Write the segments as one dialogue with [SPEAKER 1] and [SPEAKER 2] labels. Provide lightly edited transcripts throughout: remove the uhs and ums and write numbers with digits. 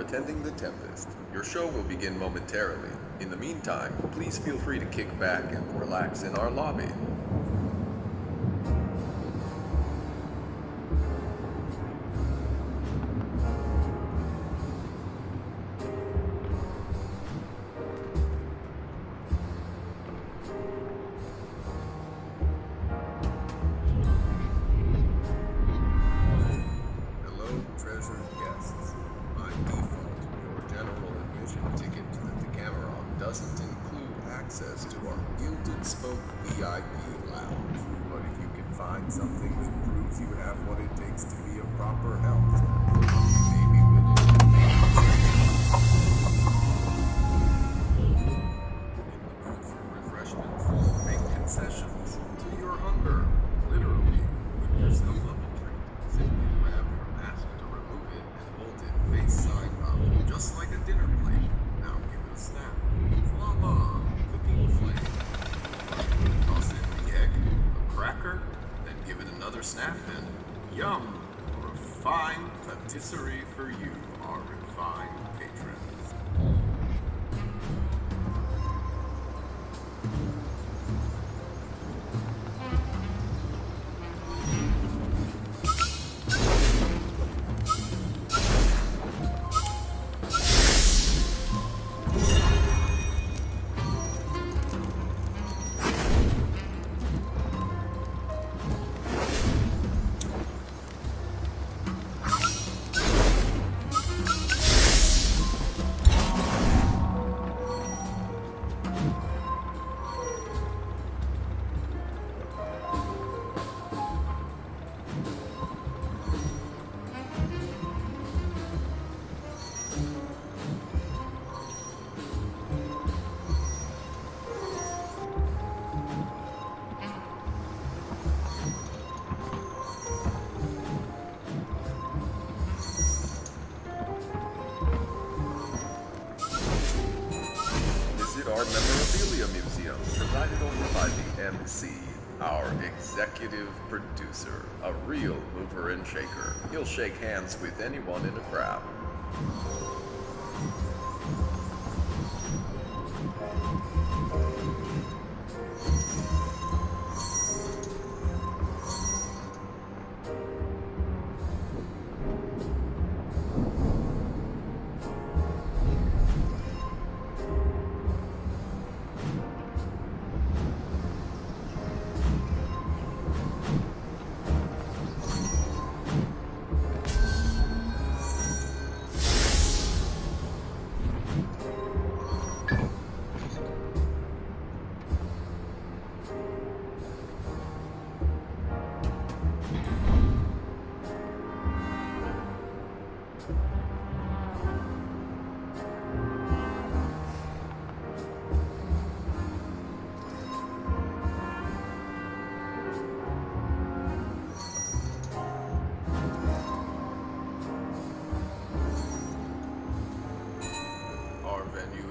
[SPEAKER 1] attending the Tempest. Your show will begin momentarily. In the meantime, please feel free to kick back and relax in our lobby. Hello, treasured guests. By default, your general admission ticket to the Decameron doesn't include access to our Gilded Spoke VIP lounge. But if you can find something that proves you have what it takes to be a proper elf, you may be willing to pay. In the mood for refreshment, make concessions to your hunger. Literally, with your stomach level tree, simply grab your mask to remove it and hold it face side up, just like a dinner plate. Now give it a snap. Voila! Cooking flame. Toss in the egg, a cracker, then give it another snap and yum! Refined patisserie for you, our refined patrons. Visit our memorabilia museum, presided over by the MC, our executive producer, a real mover and shaker. He'll shake hands with anyone in a crowd.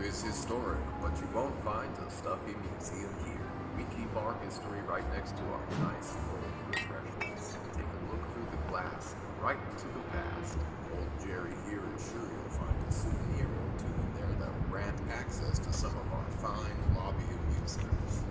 [SPEAKER 1] Is historic, but you won't find a stuffy museum here. We keep our history right next to our nice old refreshments. Take a look through the glass, right to the past. Old Jerry here is sure you'll find a souvenir or two in there that'll grant access to some of our fine lobby amusements.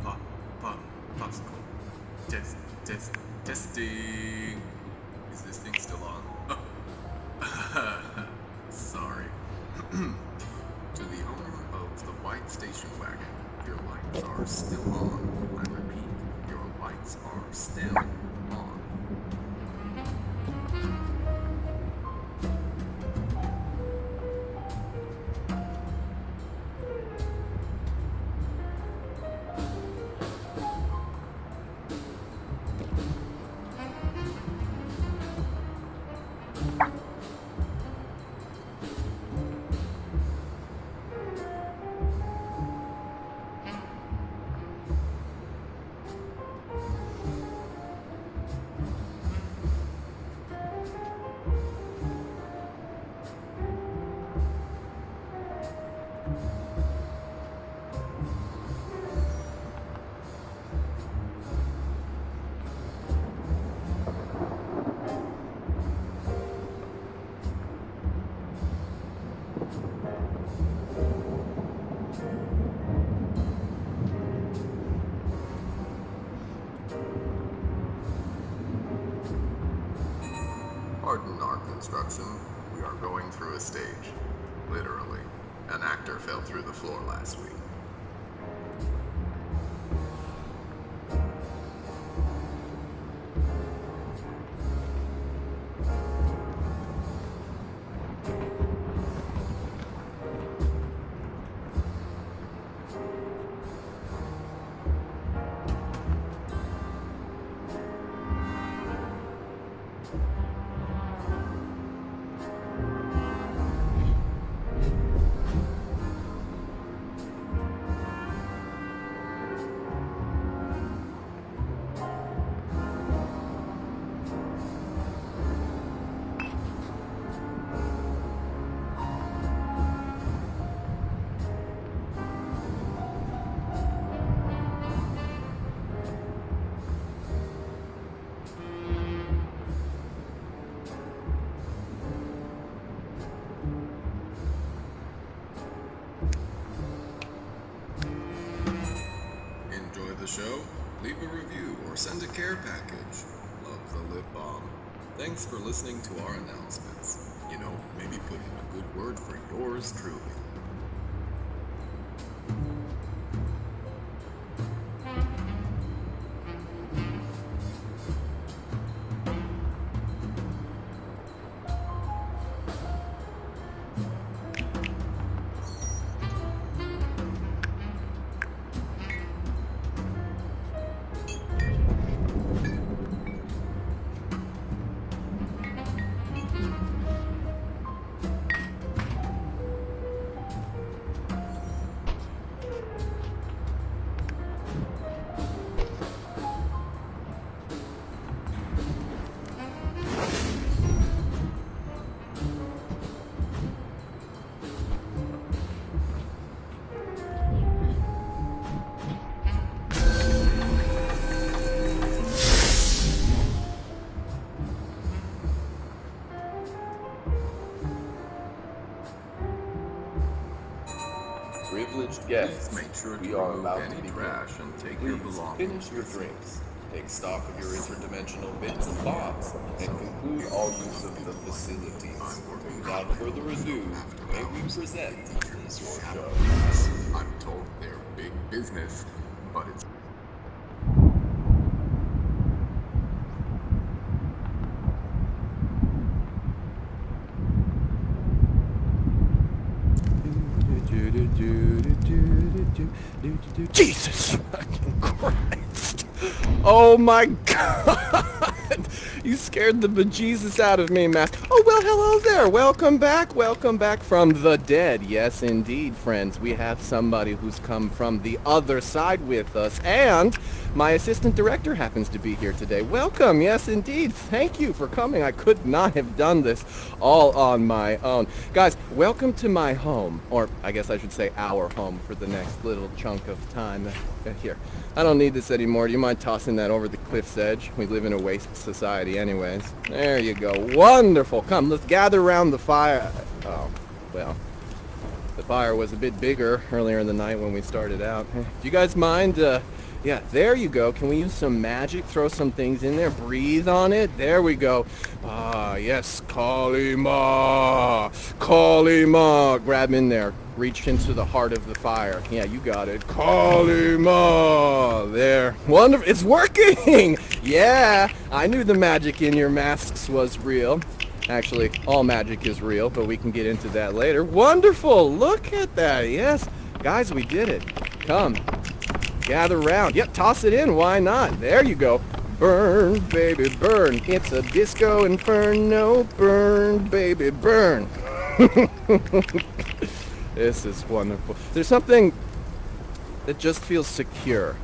[SPEAKER 1] Pop, pop, popsicle. Testing. Is this thing still on? Oh. Sorry. To the owner of the white station wagon, your lights are still on. I repeat, your lights are still on. Pardon our construction. We are going through a stage. Literally. An actor fell through the floor last week. Enjoy the show? Leave a review or send a care package. Love the lip balm. Thanks for listening to our announcements. You know, maybe put in a good word for yours truly.
[SPEAKER 2] Privileged guests,
[SPEAKER 1] Please make sure to
[SPEAKER 2] we are
[SPEAKER 1] remove
[SPEAKER 2] about to
[SPEAKER 1] any
[SPEAKER 2] begin.
[SPEAKER 1] trash and take your
[SPEAKER 2] Please
[SPEAKER 1] belongings
[SPEAKER 2] finish your
[SPEAKER 1] with you.
[SPEAKER 2] drinks, take stock of your interdimensional bits and bobs, and conclude all use of the facilities. Without further ado, may we present your show.
[SPEAKER 1] I'm told they're big business, but it's
[SPEAKER 3] Jesus fucking Christ. Oh my God. You scared the bejesus out of me, Master. Oh, well, hello there. Welcome back. Welcome back from the dead. Yes, indeed, friends. We have somebody who's come from the other side with us. And my assistant director happens to be here today. Welcome. Yes, indeed. Thank you for coming. I could not have done this all on my own. Guys, welcome to my home. Or I guess I should say our home for the next little chunk of time. Here. I don't need this anymore. Do you mind tossing that over the cliff's edge? We live in a waste society anyways. There you go. Wonderful. Come, let's gather around the fire. Oh, well. The fire was a bit bigger earlier in the night when we started out. Do you guys mind Yeah, there you go. Can we use some magic? Throw some things in there. Breathe on it. There we go. Ah, yes. Kalima. Kalima. Grab in there. Reach into the heart of the fire. Yeah, you got it. Kalima. There. Wonderful. It's working. Yeah. I knew the magic in your masks was real. Actually, all magic is real, but we can get into that later. Wonderful. Look at that. Yes. Guys, we did it. Come. Gather round. Yep, toss it in. Why not? There you go. Burn, baby, burn. It's a disco inferno. Burn, baby, burn. This is wonderful. There's something that just feels secure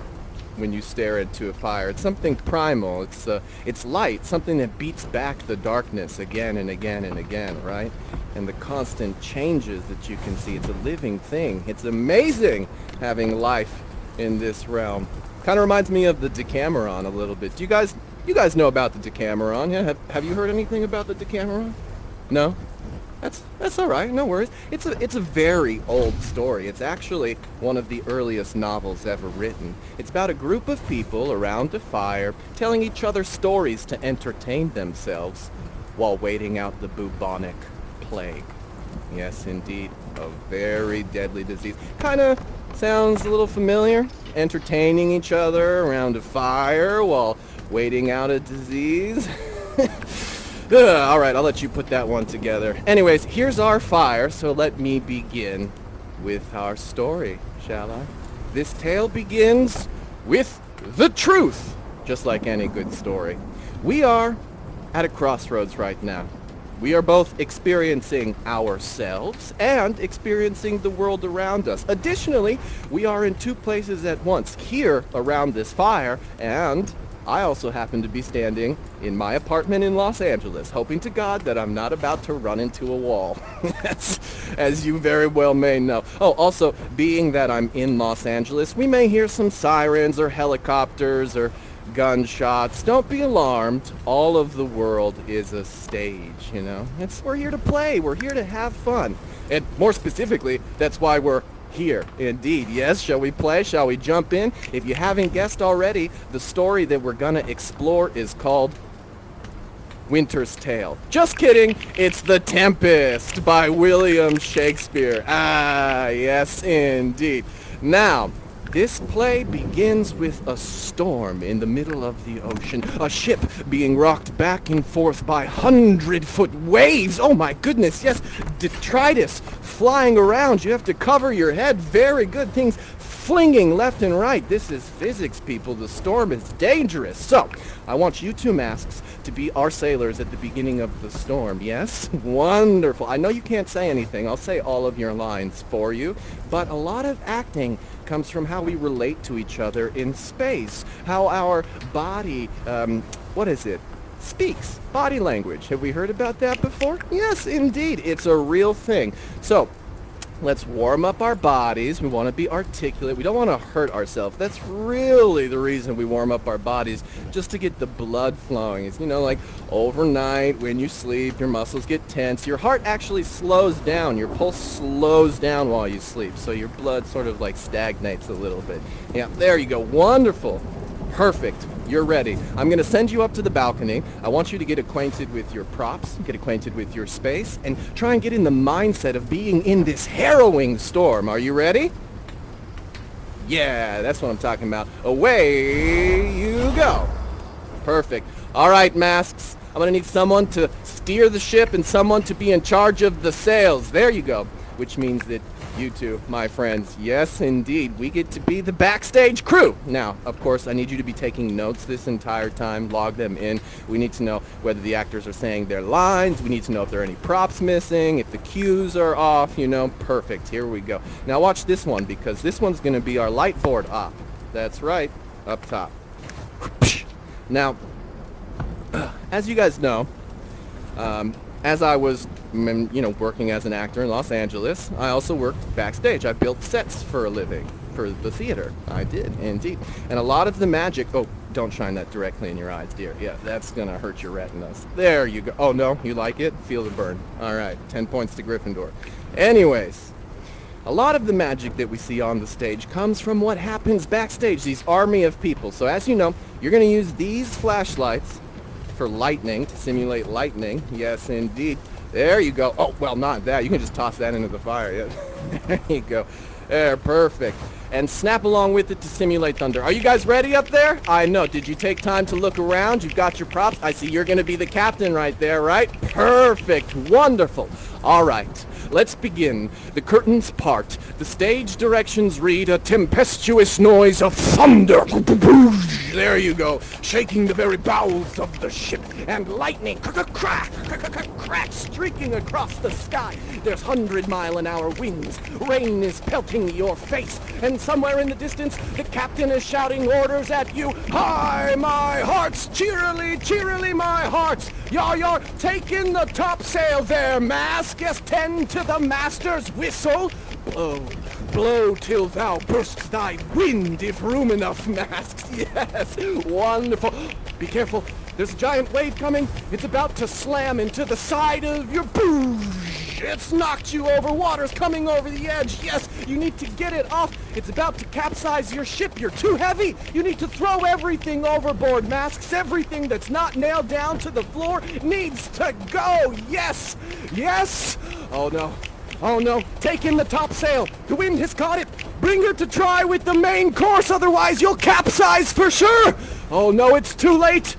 [SPEAKER 3] when you stare into a fire. It's something primal. It's light, something that beats back the darkness again and again and again, right? And the constant changes that you can see. It's a living thing. It's amazing having life in this realm. Kind of reminds me of the Decameron a little bit. You guys know about the Decameron? Yeah, have you heard anything about the Decameron? No? That's all right. No worries. It's a very old story. It's actually one of the earliest novels ever written. It's about a group of people around a fire telling each other stories to entertain themselves while waiting out the bubonic plague. Yes, indeed, a very deadly disease. Kind of sounds a little familiar? Entertaining each other around a fire while waiting out a disease? All right, I'll let you put that one together. Anyways, here's our fire, so let me begin with our story, shall I? This tale begins with the truth, just like any good story. We are at a crossroads right now. We are both experiencing ourselves and experiencing the world around us. Additionally, we are in two places at once, here around this fire, and I also happen to be standing in my apartment in Los Angeles, hoping to God that I'm not about to run into a wall, as you very well may know. Oh, also, being that I'm in Los Angeles, we may hear some sirens or helicopters or gunshots. Don't be alarmed. All of the world is a stage, you know. We're here to play. We're here to have fun. And more specifically, that's why we're here. Indeed. Yes, shall we play? Shall we jump in? If you haven't guessed already, the story that we're gonna explore is called Winter's Tale. Just kidding. It's The Tempest by William Shakespeare. Ah, yes, indeed. Now, this play begins with a storm in the middle of the ocean, a ship being rocked back and forth by 100-foot waves. Oh my goodness, yes, detritus flying around. You have to cover your head. Very good. Things flinging left and right. This is physics, people. The storm is dangerous. So, I want you two masks to be our sailors at the beginning of the storm, yes? Wonderful. I know you can't say anything. I'll say all of your lines for you, but a lot of acting comes from how we relate to each other in space, how our body, speaks. Body language. Have we heard about that before? Yes, indeed. It's a real thing. So, let's warm up our bodies. We want to be articulate. We don't want to hurt ourselves. That's really the reason we warm up our bodies, just to get the blood flowing. It's, like overnight when you sleep, your muscles get tense. Your heart actually slows down. Your pulse slows down while you sleep. So your blood sort of like stagnates a little bit. Yeah, there you go. Wonderful. Perfect. You're ready. I'm going to send you up to the balcony. I want you to get acquainted with your props, get acquainted with your space, and try and get in the mindset of being in this harrowing storm. Are you ready? Yeah, that's what I'm talking about. Away you go. Perfect. All right, masks. I'm going to need someone to steer the ship and someone to be in charge of the sails. There you go. Which means that you two, my friends, yes, indeed, we get to be the backstage crew. Now, of course, I need you to be taking notes this entire time, log them in. We need to know whether the actors are saying their lines. We need to know if there are any props missing, if the cues are off, Perfect, here we go. Now watch this one, because this one's going to be our light board op. That's right, up top. Now, as you guys know, as I was, working as an actor in Los Angeles, I also worked backstage. I built sets for a living, for the theater. I did, indeed. And a lot of the magic... Oh, don't shine that directly in your eyes, dear. Yeah, that's going to hurt your retinas. There you go. Oh, no? You like it? Feel the burn. All right, 10 points to Gryffindor. Anyways, A lot of the magic that we see on the stage comes from what happens backstage, these army of people. So as you know, you're going to use these flashlights for lightning, to simulate lightning. Yes, indeed. There you go. Oh, well, not that. You can just toss that into the fire. Yeah. There you go. There, perfect. And snap along with it to simulate thunder. Are you guys ready up there? I know. Did you take time to look around? You've got your props. I see you're going to be the captain right there, right? Perfect. Wonderful. All right. Let's begin. The curtains part. The stage directions read a tempestuous noise of thunder. There you go. Shaking the very bowels of the ship. And lightning crack, streaking across the sky. There's 100-mile-an-hour winds. Rain is pelting your face. And somewhere in the distance, the captain is shouting orders at you. Hi, my hearts! Cheerily, cheerily, my hearts! Yar, take in the topsail there, mask. Yes, tend to the master's whistle. Blow, blow till thou burst thy wind, if room enough, masks. Yes, wonderful. Be careful. There's a giant wave coming. It's about to slam into the side of your boosh. It's knocked you over. Water's coming over the edge. Yes, you need to get it off. It's about to capsize your ship. You're too heavy. You need to throw everything overboard, masks. Everything that's not nailed down to the floor needs to go. Yes, yes. Oh no. Oh no, take in the topsail. The wind has caught it. Bring her to try with the main course, otherwise you'll capsize for sure. Oh no, it's too late.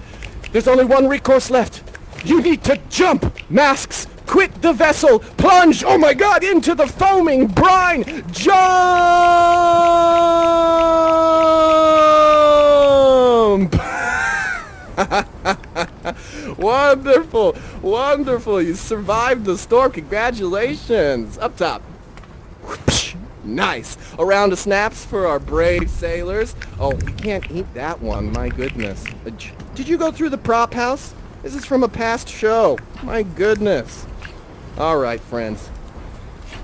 [SPEAKER 3] There's only one recourse left. You need to jump, masks. Quit the vessel. Plunge, oh my god, into the foaming brine. Jump! Wonderful, wonderful. You survived the storm. Congratulations. Up top. Nice. A round of snaps for our brave sailors. Oh, we can't eat that one. My goodness. Did you go through the prop house? This is from a past show. My goodness. All right, friends.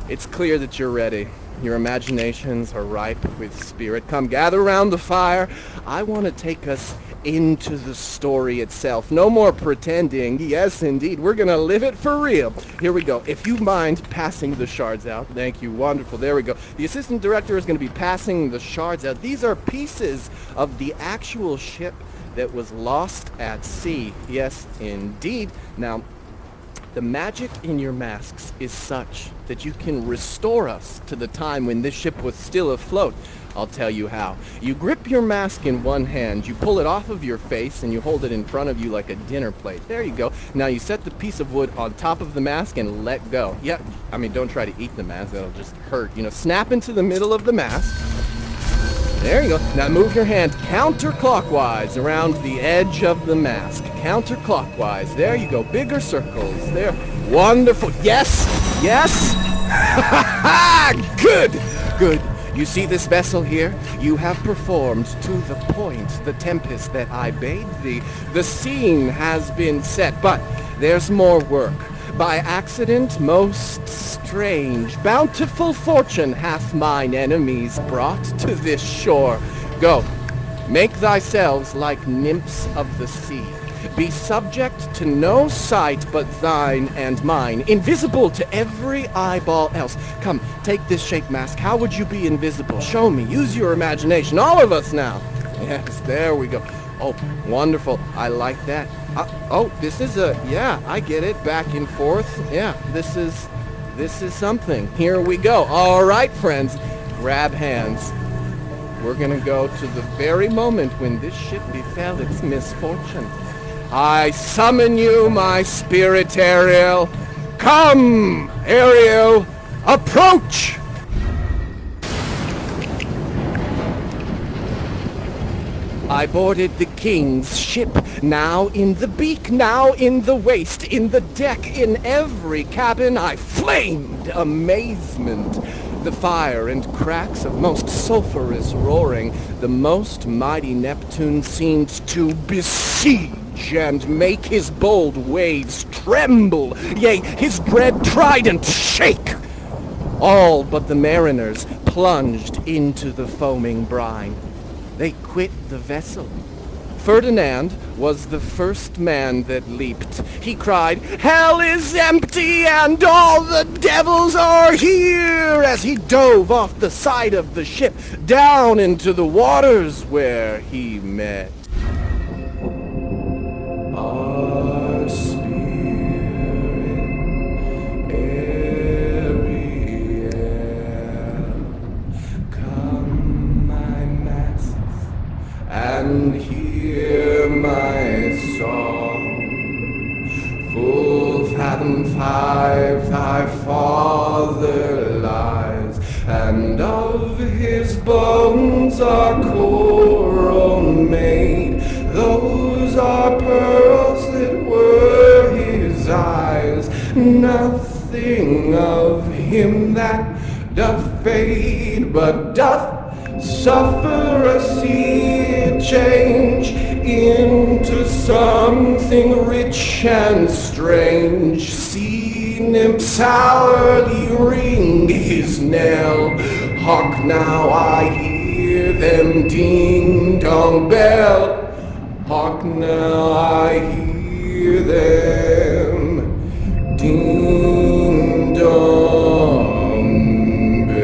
[SPEAKER 3] It's clear that you're ready. Your imaginations are ripe with spirit. Come, gather around the fire. I want to take us into the story itself. No more pretending. Yes, indeed. We're going to live it for real. Here we go. If you mind passing the shards out. Thank you. Wonderful. There we go. The assistant director is going to be passing the shards out. These are pieces of the actual ship that was lost at sea. Yes, indeed. Now, the magic in your masks is such that you can restore us to the time when this ship was still afloat. I'll tell you how. You grip your mask in one hand, you pull it off of your face, and you hold it in front of you like a dinner plate. There you go. Now you set the piece of wood on top of the mask and let go. Yeah, I mean, don't try to eat the mask. That'll just hurt. You know, snap into the middle of the mask. There you go. Now move your hand counterclockwise around the edge of the mask. Counterclockwise. There you go. Bigger circles. There. Wonderful. Yes. Yes. Good. Good. You see this vessel here? You have performed to the point the Tempest that I bade thee. The scene has been set, but there's more work. By accident most strange, bountiful fortune hath mine enemies brought to this shore. Go, make thyselves like nymphs of the sea. Be subject to no sight but thine and mine, invisible to every eyeball else. Come, take this shape mask. How would you be invisible? Show me. Use your imagination. All of us now. Yes, there we go. Oh, wonderful. I like that. Oh, this is yeah, I get it. Back and forth. Yeah, this is something. Here we go. All right, friends. Grab hands. We're going to go to the very moment when this ship befell its misfortune. I summon you, my spirit, Ariel. Come, Ariel, approach! I boarded the king's ship, now in the beak, now in the waist, in the deck, in every cabin I flamed amazement. The fire and cracks of most sulphurous roaring, the most mighty Neptune seemed to besiege and make his bold waves tremble, yea, his dread trident shake. All but the mariners plunged into the foaming brine. They quit the vessel, Ferdinand was the first man that leaped. He cried, "Hell is empty and all the devils are here," as he dove off the side of the ship down into the waters where he met our spirit, Ariel. Come, my masks, and hear my song. Full fathom 5 thy father lies, and of his bones are coral made. Those are pearls that were his eyes. Nothing of him that doth fade, but doth suffer a sea change into something rich and strange. Sea nymphs hourly ring his knell. Hark now, I hear them ding dong bell. Hark now, I hear them ding dong bell.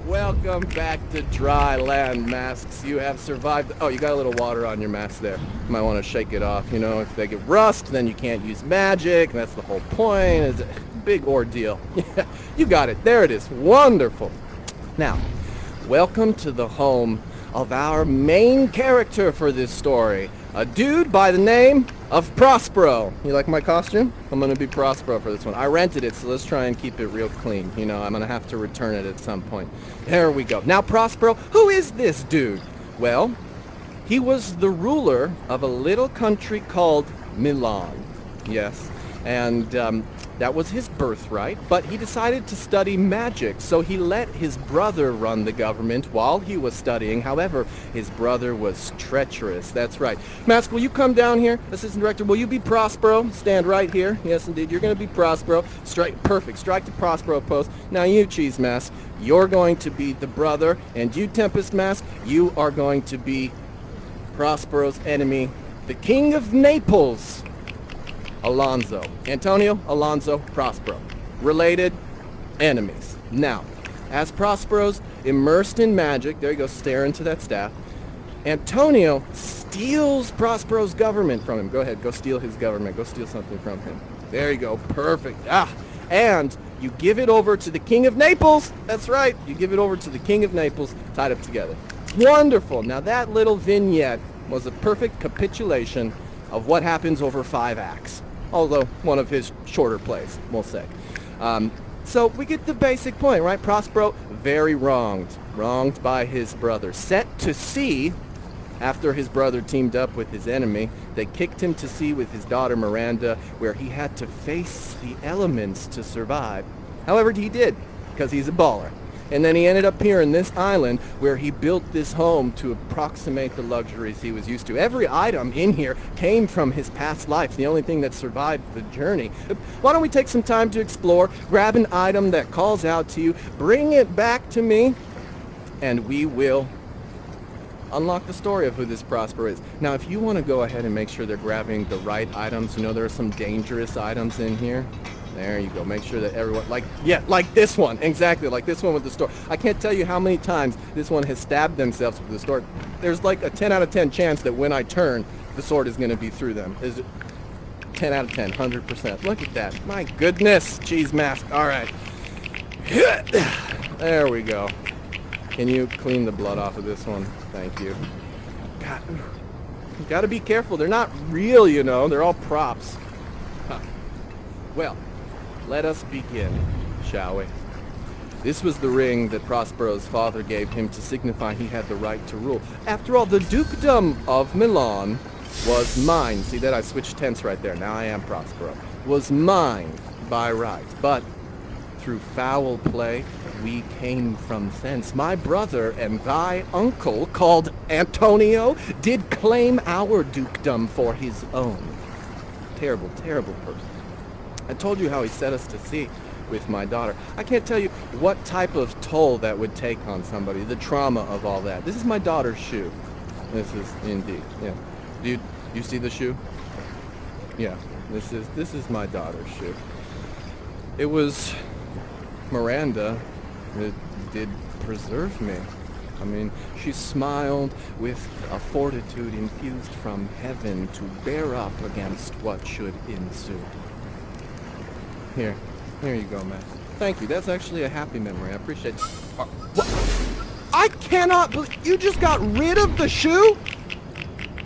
[SPEAKER 3] Welcome back to Dry Land Masks. You have survived. Oh, you got a little water on your mask there. You might want to shake it off. You know, if they get rust, then you can't use magic. That's the whole point. It's a big ordeal. Yeah, you got it. There it is. Wonderful. Now, welcome to the home of our main character for this story, a dude by the name of Prospero. You like my costume? I'm going to be Prospero for this one. I rented it, so let's try and keep it real clean. You know, I'm going to have to return it at some point. There we go. Now, Prospero, who is this dude? Well, he was the ruler of a little country called Milan. Yes, and that was his birthright, but he decided to study magic, so he let his brother run the government while he was studying. However, his brother was treacherous. That's right. Mask, will you come down here? Assistant Director, will you be Prospero? Stand right here. Yes, indeed. You're going to be Prospero. Strike. Perfect. Strike the Prospero pose. Now you, Cheese Mask, you're going to be the brother, and you, Tempest Mask, you are going to be Prospero's enemy, the King of Naples, Alonso. Antonio, Alonso, Prospero. Related, enemies. Now, as Prospero's immersed in magic, there you go, stare into that staff, Antonio steals Prospero's government from him. Go ahead, go steal his government. Go steal something from him. There you go, perfect. And you give it over to the King of Naples. That's right, you give it over to the King of Naples, tied up together. Wonderful. Now that little vignette was a perfect capitulation of what happens over 5 acts. Although one of his shorter plays, we'll say. So we get the basic point, right? Prospero, very wronged by his brother. Set to sea after his brother teamed up with his enemy. They kicked him to sea with his daughter Miranda, where he had to face the elements to survive. However, he did, because he's a baller. And then he ended up here in this island where he built this home to approximate the luxuries he was used to. Every item in here came from his past life, the only thing that survived the journey. Why don't we take some time to explore, grab an item that calls out to you, bring it back to me, and we will unlock the story of who this Prospero is. Now, if you want to go ahead and make sure they're grabbing the right items, you know there are some dangerous items in here. There you go. Make sure that everyone, like this one. Exactly, like this one with the sword. I can't tell you how many times this one has stabbed themselves with the sword. There's like a 10 out of 10 chance that when I turn, the sword is going to be through them. Is it 10 out of 10, 100%. Look at that. My goodness. Cheese mask. All right. There we go. Can you clean the blood off of this one? Thank you. God, you got to be careful. They're not real, you know. They're all props. Huh. Well, let us begin, shall we? This was the ring that Prospero's father gave him to signify he had the right to rule. After all, the dukedom of Milan was mine. See that? I switched tense right there. Now I am Prospero. Was mine by right. But through foul play, we came from thence. My brother and thy uncle, called Antonio, did claim our dukedom for his own. Terrible, terrible person. I told you how he set us to sea. with my daughter. I can't tell you what type of toll that would take on somebody, the trauma of all that. This is my daughter's shoe. This is indeed, yeah. Do you see the shoe? Yeah, this is my daughter's shoe. It was Miranda that did preserve me. I mean, she smiled with a fortitude infused from heaven to bear up against what should ensue. Here you go, Max. Thank you. That's actually a happy memory. I appreciate it. What? I cannot believe you just got rid of the shoe?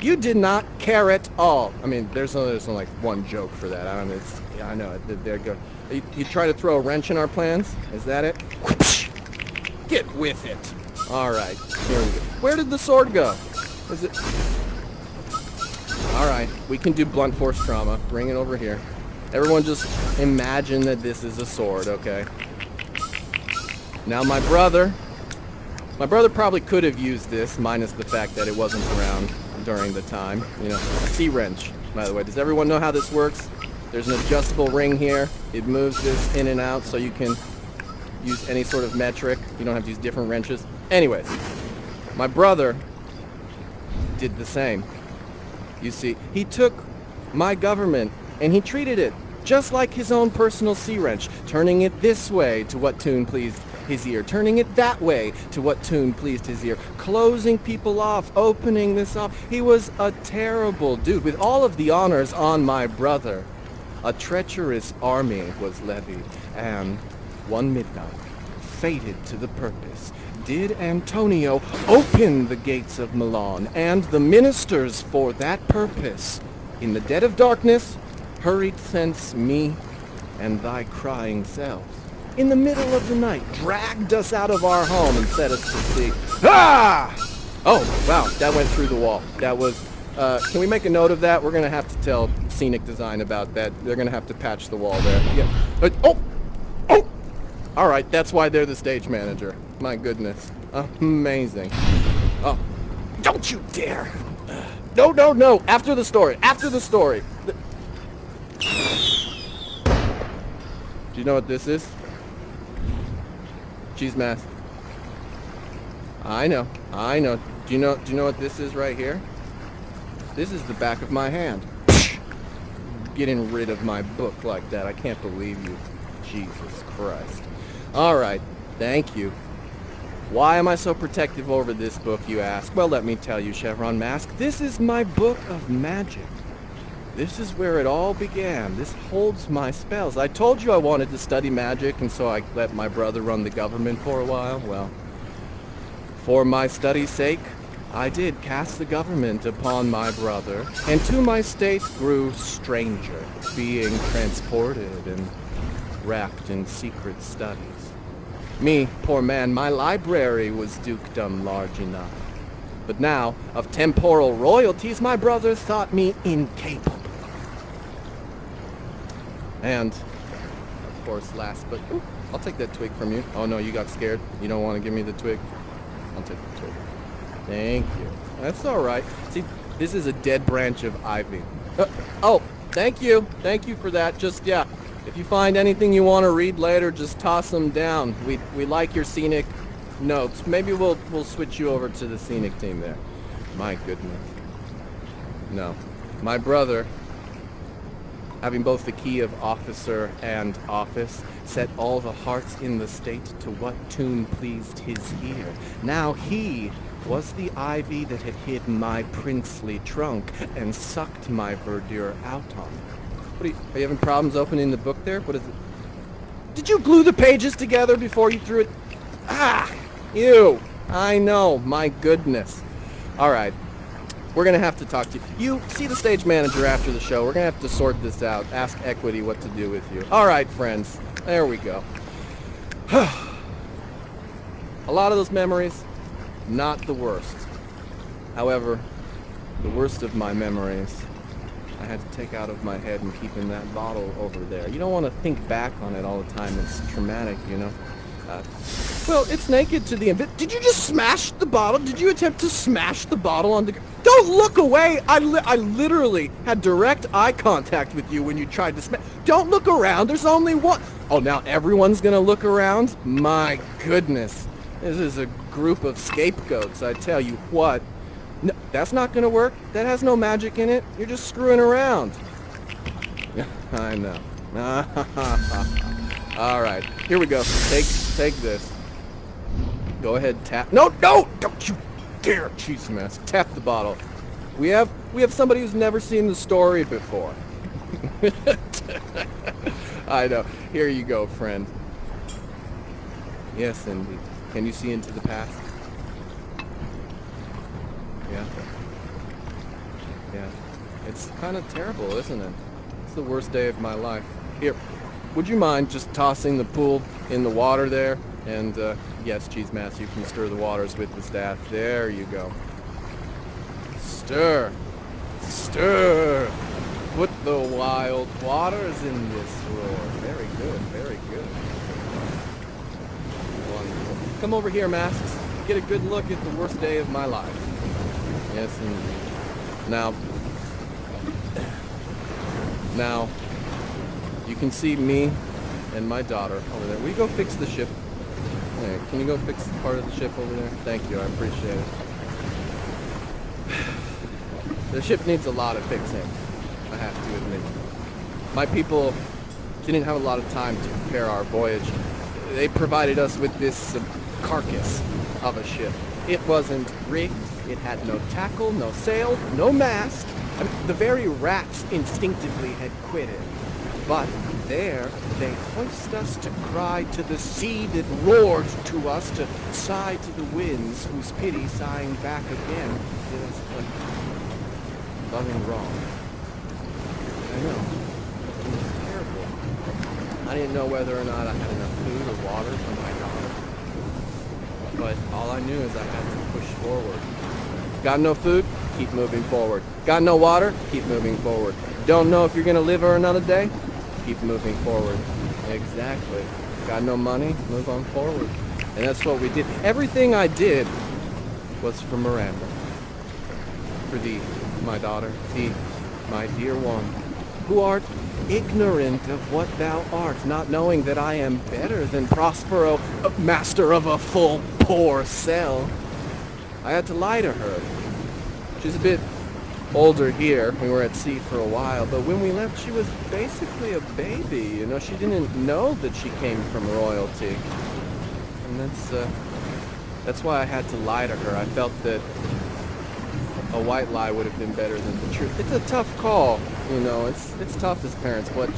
[SPEAKER 3] You did not care at all. I mean, there's only like one joke for that. I know. There you go. You try to throw a wrench in our plans? Is that it? Get with it. All right. Here we go. Where did the sword go? Is it? All right. We can do blunt force trauma. Bring it over here. Everyone just imagine that this is a sword, okay? Now my brother probably could have used this, minus the fact that it wasn't around during the time. You know, C-wrench, by the way. Does everyone know how this works? There's an adjustable ring here. It moves this in and out so you can use any sort of metric. You don't have to use different wrenches. Anyways, my brother did the same. You see, he took my government and he treated it just like his own personal C-wrench, turning it this way to what tune pleased his ear, turning it that way to what tune pleased his ear, closing people off, opening this up. He was a terrible dude. With all of the honors on my brother, a treacherous army was levied, and one midnight, fated to the purpose, did Antonio open the gates of Milan, and the ministers for that purpose, in the dead of darkness, hurried thence me and thy crying selves. In the middle of the night, dragged us out of our home and set us to sea. Ah! Oh, wow, that went through the wall. That was, can we make a note of that? We're going to have to tell Scenic Design about that. They're going to have to patch the wall there. Yeah. Oh! All right, that's why they're the stage manager. My goodness. Amazing. Oh, don't you dare. No. After the story. Do you know what this is? Cheese mask. I know. Do you know what this is right here? This is the back of my hand. Getting rid of my book like that. I can't believe you. Jesus Christ. All right. Thank you. Why am I so protective over this book, you ask? Well, let me tell you, Chevron Mask. This is my book of magic. This is where it all began. This holds my spells. I told you I wanted to study magic, and so I let my brother run the government for a while. Well, for my study's sake, I did cast the government upon my brother, and to my state grew stranger, being transported and wrapped in secret studies. Me, poor man, my library was dukedom large enough. But now, of temporal royalties, my brother thought me incapable. And, of course, last but... Ooh, I'll take that twig from you. Oh, no, you got scared? You don't want to give me the twig? I'll take the twig. Thank you. That's all right. See, this is a dead branch of ivy. Oh, thank you. Thank you for that. Just, yeah, if you find anything you want to read later, just toss them down. We like your scenic notes. Maybe we'll switch you over to the scenic team there. My goodness. No. My brother, having both the key of officer and office, set all the hearts in the state to what tune pleased his ear. Now he was the ivy that had hidden my princely trunk and sucked my verdure out on it. Are you having problems opening the book there? What is it? Did you glue the pages together before you threw it? Ah! Ew! I know, my goodness. Alright, we're gonna have to talk to you. You see the stage manager after the show. We're gonna have to sort this out. Ask Equity what to do with you. Alright, friends. There we go. A lot of those memories, not the worst. However, the worst of my memories, I had to take out of my head and keep in that bottle over there. You don't want to think back on it all the time. It's traumatic, you know? Well, it's naked to the Did you just smash the bottle? Did you attempt to smash the bottle on the... Don't look away! I literally had direct eye contact with you when you tried to smash... Don't look around, there's only one... Oh, now everyone's gonna look around? My goodness. This is a group of scapegoats, I tell you what. No, that's not gonna work. That has no magic in it. You're just screwing around. I know. All right, here we go. Take this. Go ahead, tap. No, don't you dare, cheese mess. Tap the bottle. We have somebody who's never seen the story before. I know. Here you go, friend. Yes, indeed. Can you see into the past? Yeah. Yeah. It's kind of terrible, isn't it? It's the worst day of my life. Here, would you mind just tossing the pool in the water there? And, yes, Cheese Mass, you can stir the waters with the staff. There you go. Stir. Stir. Put the wild waters in this roar. Very good, very good. Wonderful. Come over here, Masks. Get a good look at the worst day of my life. Yes, indeed. Now, you can see me and my daughter over there. Will you go fix the ship? Hey, can you go fix part of the ship over there? Thank you, I appreciate it. The ship needs a lot of fixing, I have to admit. My people didn't have a lot of time to prepare our voyage. They provided us with this carcass of a ship. It wasn't rigged, it had no tackle, no sail, no mast. I mean, the very rats instinctively had quitted. But there, they hoist us to cry to the sea that roared to us, to sigh to the winds, whose pity sighing back again did us a loving wrong. I know. It was terrible. I didn't know whether or not I had enough food or water for my daughter. But all I knew is I had to push forward. Got no food? Keep moving forward. Got no water? Keep moving forward. Don't know if you're going to live or another day? Keep moving forward. Exactly. Got no money? Move on forward. And that's what we did. Everything I did was for Miranda. For thee, my daughter. Thee, my dear one, who art ignorant of what thou art, not knowing that I am better than Prospero, master of a full poor cell. I had to lie to her. She's a bit older here. We were at sea for a while, but when we left, she was basically a baby. You know, she didn't know that she came from royalty. And that's why I had to lie to her. I felt that a white lie would have been better than the truth. It's a tough call, you know. It's tough as parents what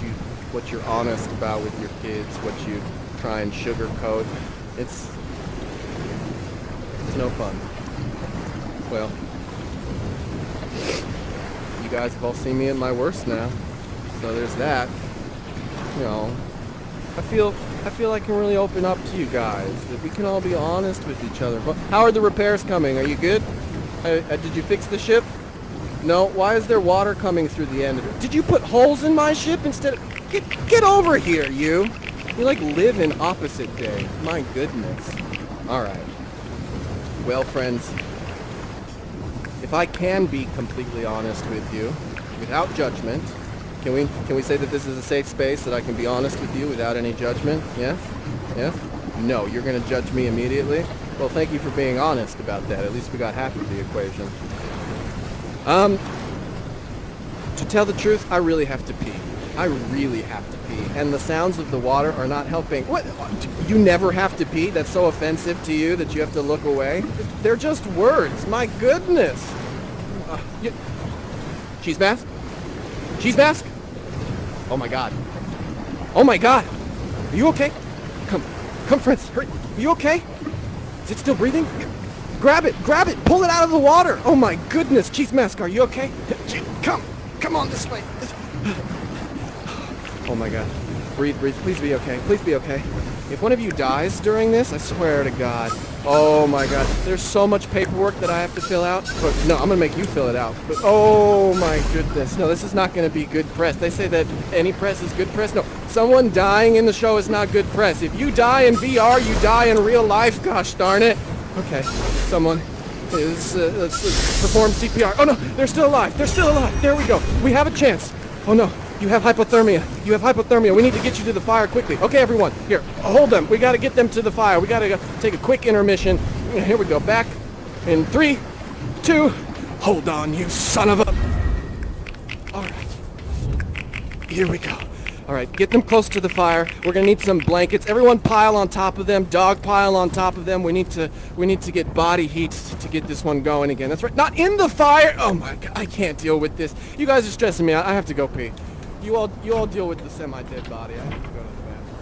[SPEAKER 3] you're honest about with your kids, what you try and sugarcoat. It's no fun. Well, you guys have all seen me at my worst now, so there's that. You know, I feel I can really open up to you guys, that we can all be honest with each other. How are the repairs coming? Are you good? Did you fix the ship? No? Why is there water coming through the end of it? Did you put holes in my ship instead of... Get over here, you! You like live in opposite day. My goodness. Alright. Well, friends, if I can be completely honest with you, without judgment, can we say that this is a safe space, that I can be honest with you without any judgment? Yes? Yes? No, you're going to judge me immediately? Well, thank you for being honest about that. At least we got half of the equation. To tell the truth, I really have to pee. I really have to pee. And the sounds of the water are not helping. What? You never have to pee? That's so offensive to you that you have to look away? They're just words. My goodness. Cheese mask? Cheese mask? Oh my god. Oh my god. Are you okay? Come, friends. Hurry. Are you okay? Is it still breathing? Grab it! Pull it out of the water! Oh my goodness! Cheese mask, are you okay? Come on this way! Oh my god. Breathe, please be okay. Please be okay. If one of you dies during this, I swear to god. Oh my god. There's so much paperwork that I have to fill out. But no, I'm gonna make you fill it out. But oh my goodness. No, this is not gonna be good press. They say that any press is good press. No, someone dying in the show is not good press. If you die in VR, you die in real life. Gosh darn it. Okay, someone is, let's perform CPR. Oh no, they're still alive. There we go. We have a chance. Oh no, You have hypothermia. You have hypothermia. We need to get you to the fire quickly. Okay, everyone. Here, hold them. We got to get them to the fire. We got to take a quick intermission. Here we go. Back in 3, 2. Hold on, you son of a... All right. Here we go. All right, get them close to the fire. We're gonna need some blankets. Everyone pile on top of them. Dog pile on top of them. We need to get body heat to get this one going again. That's right. Not in the fire. Oh my God, I can't deal with this. You guys are stressing me out. I have to go pee. You all deal with the semi-dead body. I have to go to the bathroom.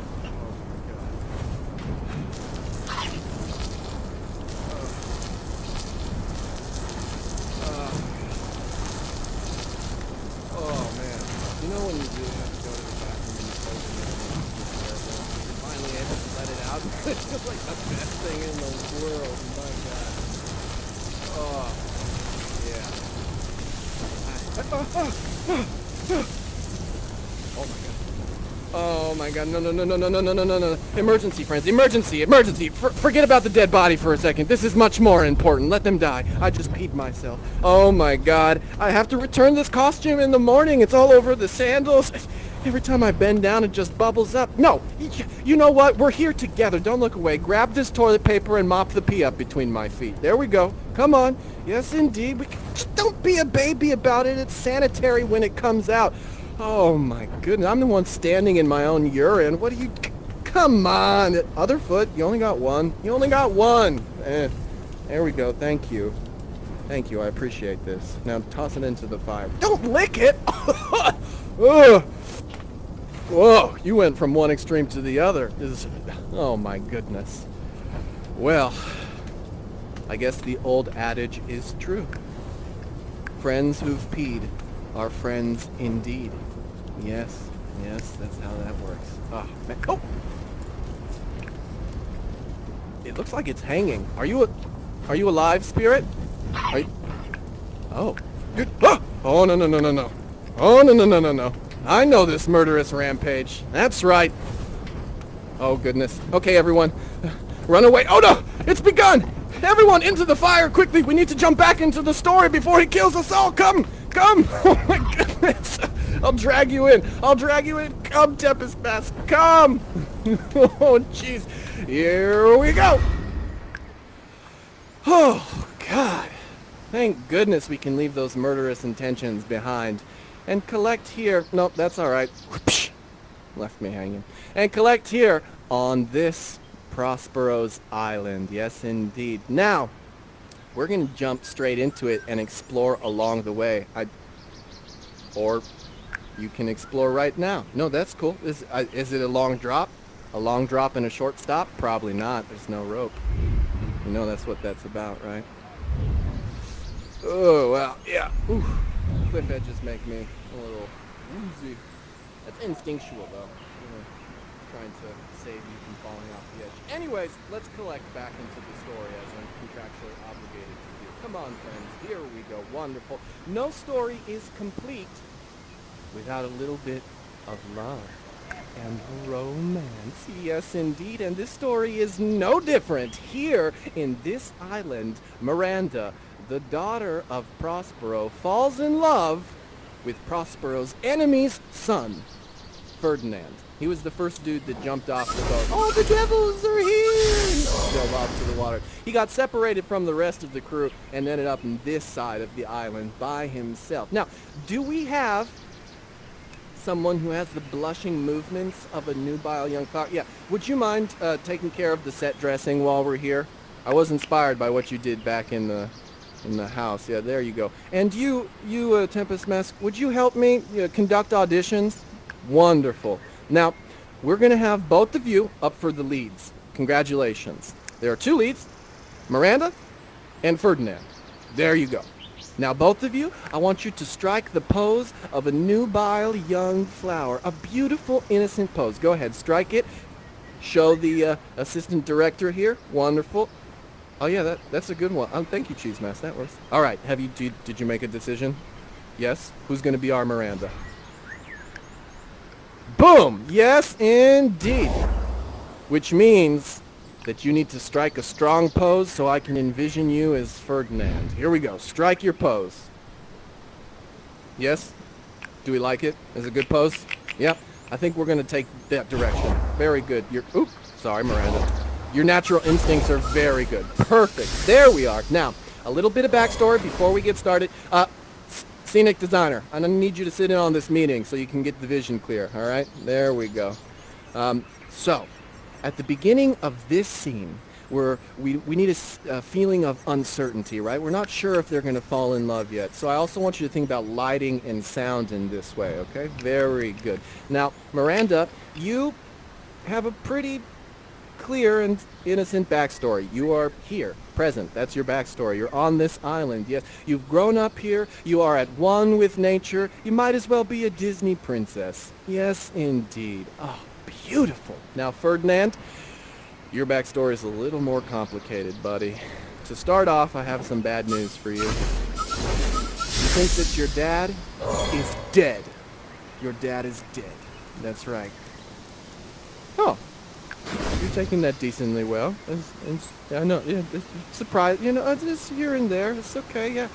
[SPEAKER 3] Oh man. You know when you do have to go to the bathroom and you close your nose and you're finally able to let it out? It's just like the best thing in the world. My God. Oh. Yeah. Oh my God. No. Emergency, friends. Emergency. Forget about the dead body for a second. This is much more important. Let them die. I just peed myself. Oh my God. I have to return this costume in the morning. It's all over the sandals. Every time I bend down, it just bubbles up. No. You know what? We're here together. Don't look away. Grab this toilet paper and mop the pee up between my feet. There we go. Come on. Yes, indeed. Just don't be a baby about it. It's sanitary when it comes out. Oh my goodness, I'm the one standing in my own urine. What do you... Come on. Other foot, you only got one. There we go, thank you. Thank you, I appreciate this. Now toss it into the fire. Don't lick it! Ugh. Whoa, you went from one extreme to the other. Oh my goodness. Well, I guess the old adage is true. Friends who've peed are friends indeed. Yes, that's how that works. Oh, man. Oh! It looks like it's hanging. Are you alive, spirit? Oh. Oh, no. Oh, no. I know this murderous rampage. That's right. Oh, goodness. Okay, everyone. Run away. Oh, no! It's begun! Everyone into the fire, quickly! We need to jump back into the story before he kills us all! Come! Oh, my goodness! I'll drag you in! Come, Tempest Mask! Come! Oh, jeez! Here we go! Oh, God! Thank goodness we can leave those murderous intentions behind. And collect here... Nope, that's alright. Left me hanging. And collect here on this Prospero's Island. Yes, indeed. Now, we're going to jump straight into it and explore along the way. Or you can explore right now. No, that's cool. Is it a long drop? A long drop and a short stop? Probably not. There's no rope. You know that's what that's about, right? Oh, well, yeah. Ooh. Cliff edges make me a little woozy. That's instinctual, though. Trying to save you from falling off the edge. Anyways, let's collect back into the story as I'm contractually obligated to do. Come on, friends. Here we go. Wonderful. No story is complete without a little bit of love and romance. Yes, indeed. And this story is no different. Here in this island, Miranda, the daughter of Prospero, falls in love with Prospero's enemy's son, Ferdinand. He was the first dude that jumped off the boat. Oh, the devils are here! Dove off to the water. He got separated from the rest of the crew and ended up in this side of the island by himself. Now, do we have someone who has the blushing movements of a nubile young flower? Yeah. Would you mind taking care of the set dressing while we're here? I was inspired by what you did back in the house. Yeah, there you go. And you, Tempest Mask, would you help me conduct auditions? Wonderful. Now, we're going to have both of you up for the leads. Congratulations. There are two leads, Miranda and Ferdinand. There you go. Now, both of you, I want you to strike the pose of a nubile young flower. A beautiful, innocent pose. Go ahead, strike it. Show the assistant director here. Wonderful. Oh, yeah, that's a good one. Thank you, Cheese Mask. That works. All right. Did you make a decision? Yes? Who's going to be our Miranda? Boom! Yes, indeed. Which means that you need to strike a strong pose so I can envision you as Ferdinand. Here we go. Strike your pose. Yes? Do we like it? Is it a good pose? Yep. I think we're going to take that direction. Very good. Sorry, Miranda. Your natural instincts are very good. Perfect. There we are. Now, a little bit of backstory before we get started. Scenic designer, I need you to sit in on this meeting so you can get the vision clear, all right? There we go. So, at the beginning of this scene, we need a feeling of uncertainty, right? We're not sure if they're going to fall in love yet. So I also want you to think about lighting and sound in this way, okay? Very good. Now, Miranda, you have a pretty clear and innocent backstory. You are here, present. That's your backstory. You're on this island. Yes, you've grown up here. You are at one with nature. You might as well be a Disney princess. Yes, indeed. Oh, beautiful. Now, Ferdinand, your backstory is a little more complicated, buddy. To start off, I have some bad news for you. You think that your dad is dead. Your dad is dead. That's right. Oh. You're taking that decently well. I know. Yeah, it's surprise. It's just here and there. It's okay. Yeah.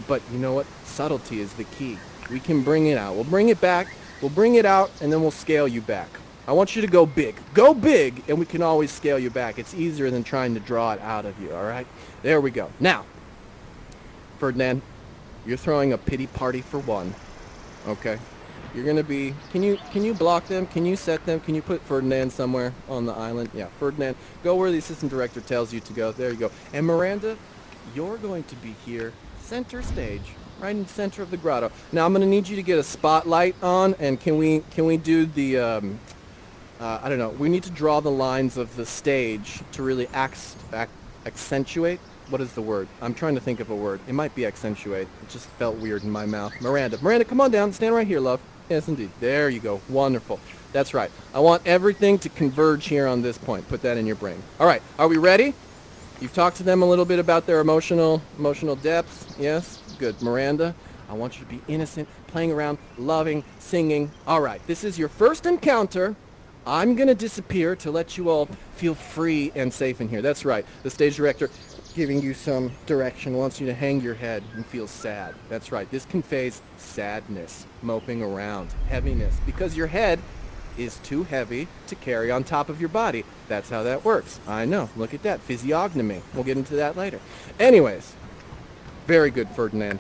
[SPEAKER 3] But you know what? Subtlety is the key. We can bring it out. We'll bring it back. We'll bring it out, and then we'll scale you back. I want you to go big. Go big, and we can always scale you back. It's easier than trying to draw it out of you. All right. There we go. Now, Ferdinand, you're throwing a pity party for one. Okay. You're going to be, can you block them? Can you set them? Can you put Ferdinand somewhere on the island? Yeah, Ferdinand, go where the assistant director tells you to go. There you go. And Miranda, you're going to be here, center stage, right in the center of the grotto. Now I'm going to need you to get a spotlight on, and can we do the, I don't know, we need to draw the lines of the stage to really accentuate. What is the word? I'm trying to think of a word. It might be accentuate. It just felt weird in my mouth. Miranda, come on down. Stand right here, love. Yes, indeed. There you go. Wonderful. That's right. I want everything to converge here on this point. Put that in your brain. All right. Are we ready? You've talked to them a little bit about their emotional depths. Yes? Good. Miranda, I want you to be innocent, playing around, loving, singing. All right. This is your first encounter. I'm going to disappear to let you all feel free and safe in here. That's right. The stage director giving you some direction, wants you to hang your head and feel sad. That's right. This conveys sadness, moping around, heaviness, because your head is too heavy to carry on top of your body. That's how that works. I know. Look at that. Physiognomy. We'll get into that later. Anyways, very good, Ferdinand.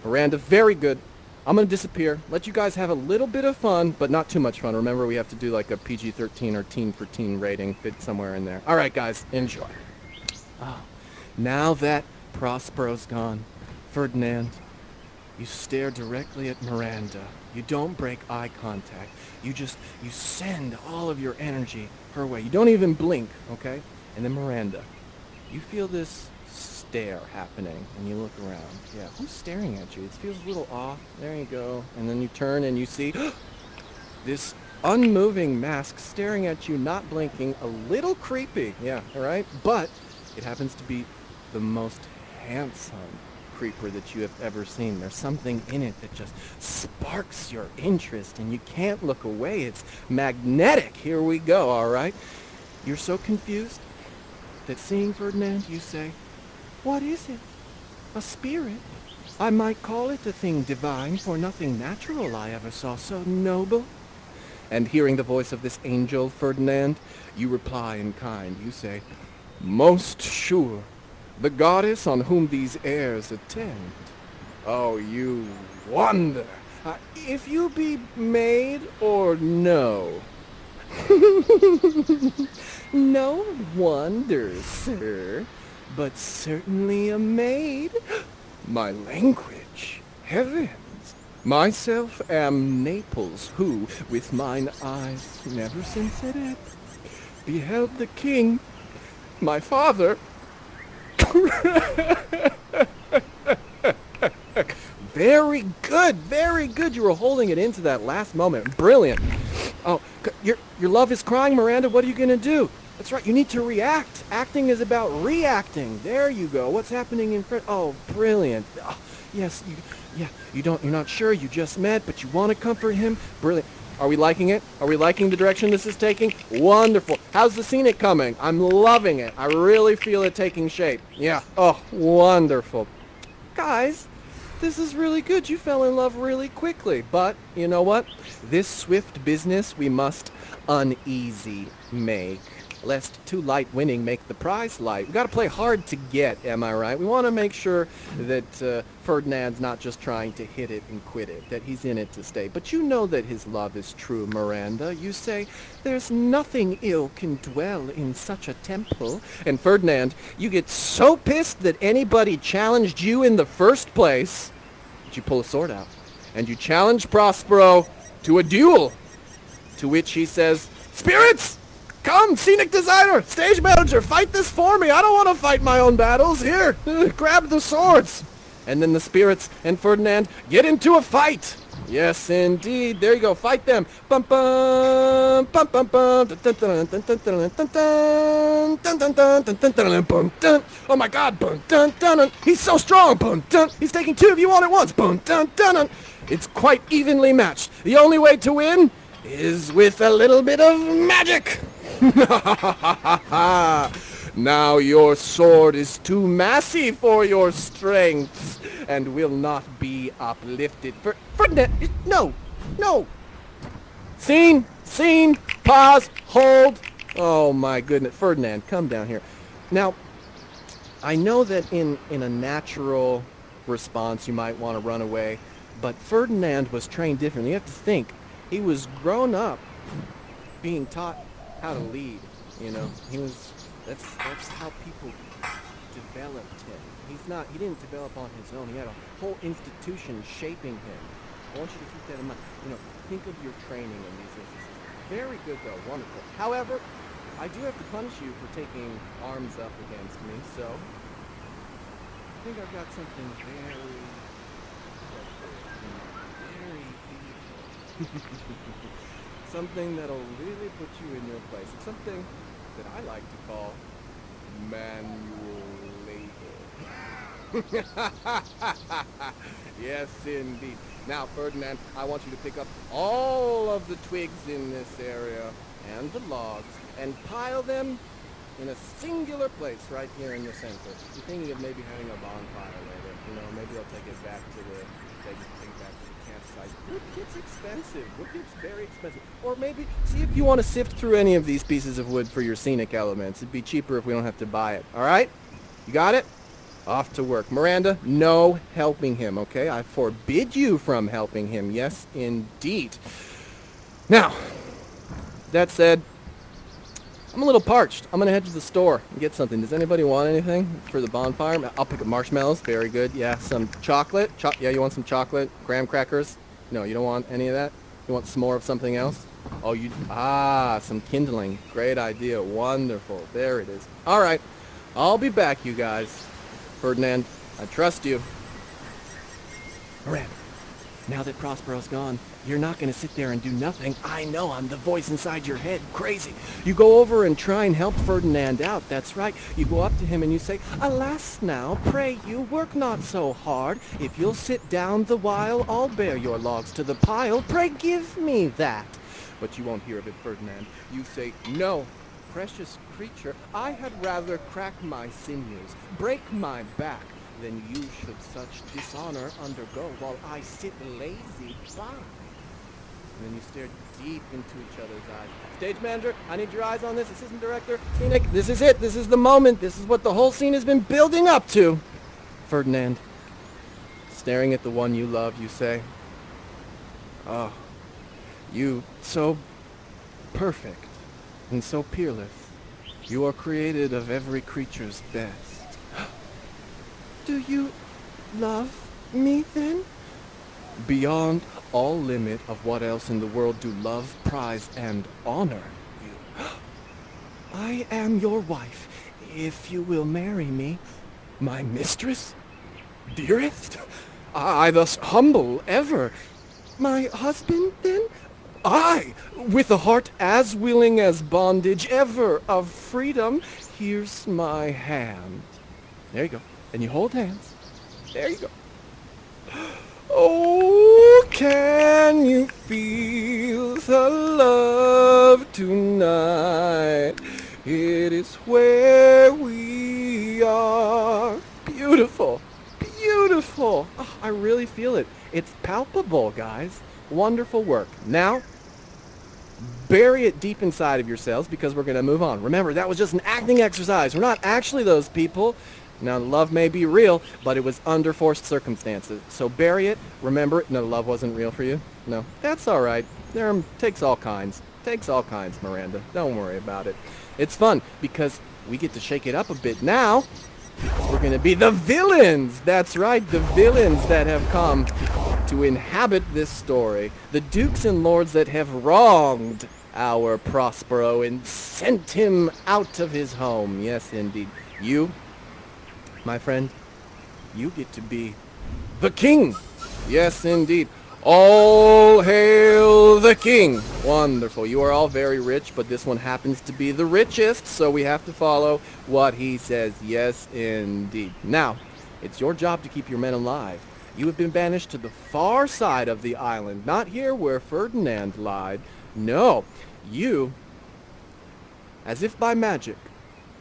[SPEAKER 3] Miranda, very good. I'm going to disappear. Let you guys have a little bit of fun, but not too much fun. Remember, we have to do like a PG-13 or teen for teen rating. Fit somewhere in there. All right, guys. Enjoy. Oh. Now that Prospero's gone, Ferdinand, you stare directly at Miranda. You don't break eye contact. You send all of your energy her way. You don't even blink, okay? And then Miranda, you feel this stare happening, and you look around. Yeah, who's staring at you? It feels a little off. There you go. And then you turn and you see this unmoving mask staring at you, not blinking, a little creepy. Yeah, all right? But it happens to be the most handsome creeper that you have ever seen. There's something in it that just sparks your interest, and you can't look away. It's magnetic. Here we go, all right? You're so confused that seeing Ferdinand, you say, "What is it? A spirit? I might call it a thing divine, for nothing natural I ever saw so noble." And hearing the voice of this angel, Ferdinand, you reply in kind. You say, "Most sure, the goddess on whom these airs attend." Oh, you wonder if you be maid or no. No wonder, sir, but certainly a maid. My language, heavens. Myself am Naples, who, with mine eyes never since it beheld the king, my father. Very good, very good. You were holding it into that last moment. Brilliant. Oh, your love is crying, Miranda. What are you going to do? That's right. You need to react. Acting is about reacting. There you go. What's happening in front? Oh, brilliant. Oh, yes. You're not sure. You just met, but you want to comfort him. Brilliant. Are we liking it? Are we liking the direction this is taking? Wonderful. How's the scenic coming? I'm loving it. I really feel it taking shape. Yeah. Oh, wonderful. Guys, This is really good. You fell in love really quickly. But, you know what? This swift business we must uneasy make. Lest too light winning make the prize light. We gotta play hard to get, am I right? We want to make sure that Ferdinand's not just trying to hit it and quit it, that he's in it to stay. But you know that his love is true, Miranda. You say, there's nothing ill can dwell in such a temple. And Ferdinand, you get so pissed that anybody challenged you in the first place that you pull a sword out. And you challenge Prospero to a duel. To which he says, spirits! Come, scenic designer, stage manager, fight this for me. I don't want to fight my own battles. Here, grab the swords. And then the spirits and Ferdinand get into a fight. Yes, indeed. There you go. Fight them. Bum bum bum bum bum. Oh my God! Bum dun dun. He's so strong. Bum dun. He's taking two of you on at once. Bum dun dun. It's quite evenly matched. The only way to win is with a little bit of magic. Now your sword is too massy for your strength and will not be uplifted. Ferdinand, no. Scene, pause, hold. Oh my goodness, Ferdinand, come down here. Now, I know that in a natural response you might want to run away, but Ferdinand was trained differently. You have to think, he was grown up being taught how to lead, you know. That's how people developed him. He didn't develop on his own. He had a whole institution shaping him. I want you to keep that in mind. You know, think of your training in these instances. Very good though, wonderful. However, I do have to punish you for taking arms up against me, so I think I've got something very evil. Something that'll really put you in your place. It's something that I like to call manual labor. Yes, indeed. Now, Ferdinand, I want you to pick up all of the twigs in this area and the logs and pile them in a singular place right here in the center. I'm thinking of maybe having a bonfire later. You know, maybe I'll take it back to the campsite. Wood gets expensive. Wood gets very expensive. Or maybe see if you want to sift through any of these pieces of wood for your scenic elements. It'd be cheaper if we don't have to buy it. All right? You got it? Off to work. Miranda, no helping him, okay? I forbid you from helping him. Yes, indeed. Now, that said, I'm a little parched. I'm going to head to the store and get something. Does anybody want anything for the bonfire? I'll pick up marshmallows. Very good. Yeah, some chocolate. Yeah, you want some chocolate? Graham crackers? No, you don't want any of that? You want some more of something else? Oh, some kindling. Great idea. Wonderful. There it is. All right. I'll be back, you guys. Ferdinand, I trust you. Miranda, now that Prospero's gone, you're not going to sit there and do nothing. I know, I'm the voice inside your head. Crazy. You go over and try and help Ferdinand out. That's right. You go up to him and you say, alas now, pray you, work not so hard. If you'll sit down the while, I'll bear your logs to the pile. Pray give me that. But you won't hear of it, Ferdinand. You say, no, precious creature, I had rather crack my sinews, break my back, than you should such dishonor undergo while I sit lazy by. And then you stare deep into each other's eyes. Stage manager, I need your eyes on this. Assistant director, scenic, this is it. This is the moment. This is what the whole scene has been building up to. Ferdinand, staring at the one you love, you say, oh, you so perfect and so peerless. You are created of every creature's best. Do you love me then? Beyond all limit of what else in the world do love, prize, and honor you. I am your wife, if you will marry me. My mistress? Dearest? I thus humble ever. My husband, then? I, with a heart as willing as bondage ever of freedom, here's my hand. There you go. And you hold hands. There you go. Oh, can you feel the love tonight? It is where we are. Beautiful. Beautiful. Oh, I really feel it. It's palpable, guys. Wonderful work. Now, bury it deep inside of yourselves because we're going to move on. Remember, that was just an acting exercise. We're not actually those people. Now, love may be real, but it was under forced circumstances. So bury it. Remember, no, love wasn't real for you? No, that's all right. There takes all kinds. Takes all kinds, Miranda. Don't worry about it. It's fun because we get to shake it up a bit now. We're going to be the villains. That's right, the villains that have come to inhabit this story. The dukes and lords that have wronged our Prospero and sent him out of his home. Yes, indeed. You, my friend, you get to be the king. Yes, indeed. All hail the king. Wonderful. You are all very rich, but this one happens to be the richest, so we have to follow what he says. Yes, indeed. Now, it's your job to keep your men alive. You have been banished to the far side of the island, not here where Ferdinand lied. No, you, as if by magic,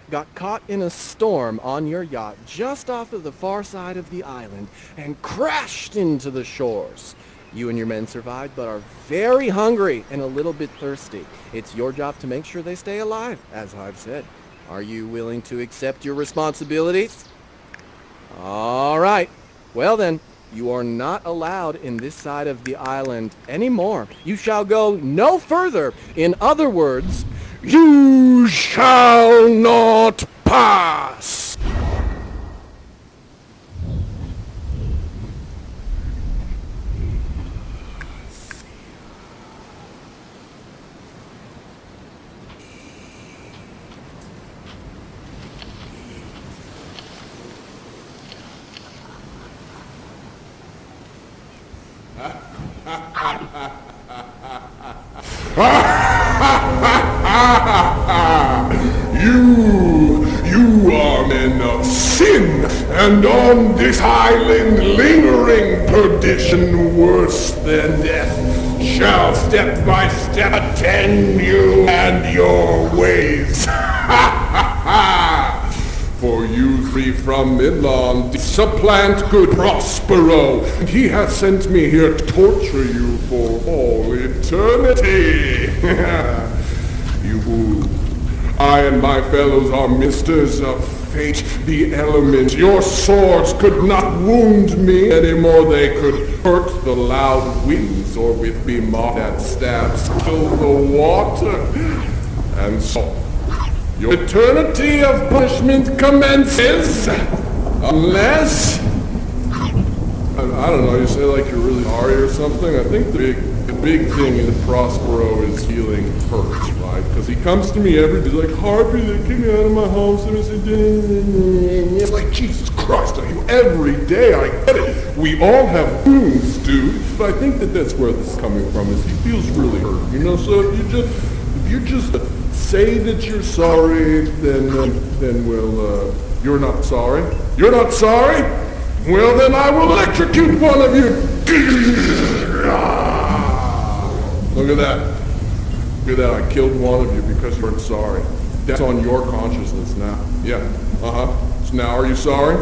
[SPEAKER 3] got caught in a storm on your yacht just off of the far side of the island and crashed into the shores. You and your men survived, but are very hungry and a little bit thirsty. It's your job to make sure they stay alive, as I've said. Are you willing to accept your responsibilities? All right. Well then, you are not allowed in this side of the island anymore. You shall go no further. In other words, you shall not pass.
[SPEAKER 4] You are men of sin, and on this island lingering perdition worse than death shall step by step attend you and your ways. For you three from Midland supplant good Prospero, and he has sent me here to torture you for all eternity. I and my fellows are misters of fate, the elements. Your swords could not wound me any more they could hurt the loud winds, or with me mocked at stabs kill the water. And so, your eternity of punishment commences, unless, I don't know, you say like you're really sorry or something. I think the big thing in Prospero is feeling hurt, right? Because he comes to me every day, like, Harvey, they kicked me out of my home, so it's like, Jesus Christ, every day, I get it. We all have wounds, dude. But I think that's where this is coming from, is he feels really hurt, you know? So if you just say that you're sorry, then we'll, you're not sorry? You're not sorry? Well, then I will electrocute one of you. Look at that. Look at that. I killed one of you because you weren't sorry. That's on your consciousness now. Yeah. So now are you sorry?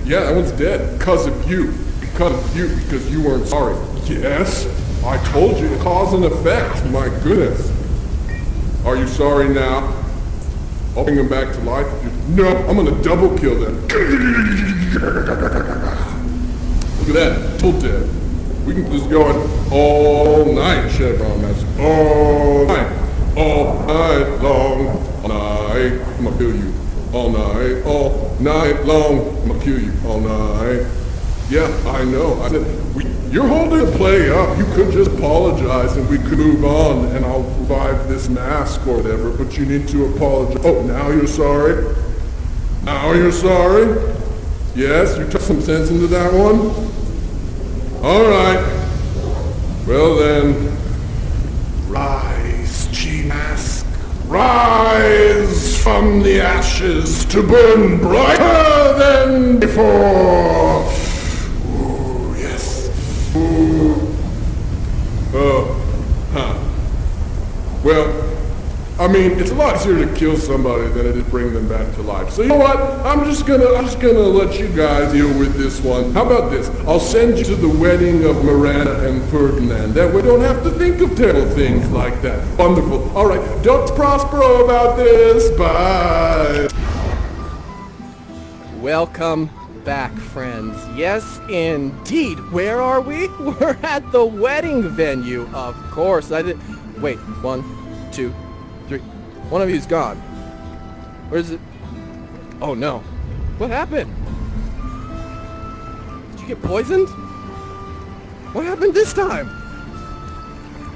[SPEAKER 4] Yeah, that one's dead. Because of you. Because of you. Because you weren't sorry. Yes. I told you. Cause and effect. My goodness. Are you sorry now? I'll bring him back to life. No, I'm gonna double kill them. Look at that, full dead. We can just go on all night, Chevron Master. All night long, all night. I'm gonna kill you. All night long. I'm gonna kill you. All night. Yeah, I know. I said, you're holding the play up. You could just apologize and we could move on and I'll revive this mask or whatever, but you need to apologize. Oh, now you're sorry? Now you're sorry? Yes, you took some sense into that one? Alright. Well then, rise, G-Mask. Rise from the ashes to burn brighter than before. Well, I mean, it's a lot easier to kill somebody than it is bring them back to life. So you know what? I'm just gonna let you guys deal with this one. How about this? I'll send you to the wedding of Miranda and Ferdinand. That way we don't have to think of terrible things like that. Wonderful. All right, don't Prospero about this. Bye.
[SPEAKER 3] Welcome back, friends. Yes, indeed. Where are we? We're at the wedding venue, of course. Wait, 1, 2, 3. One of you's gone. Where's it? Oh no. What happened? Did you get poisoned? What happened this time?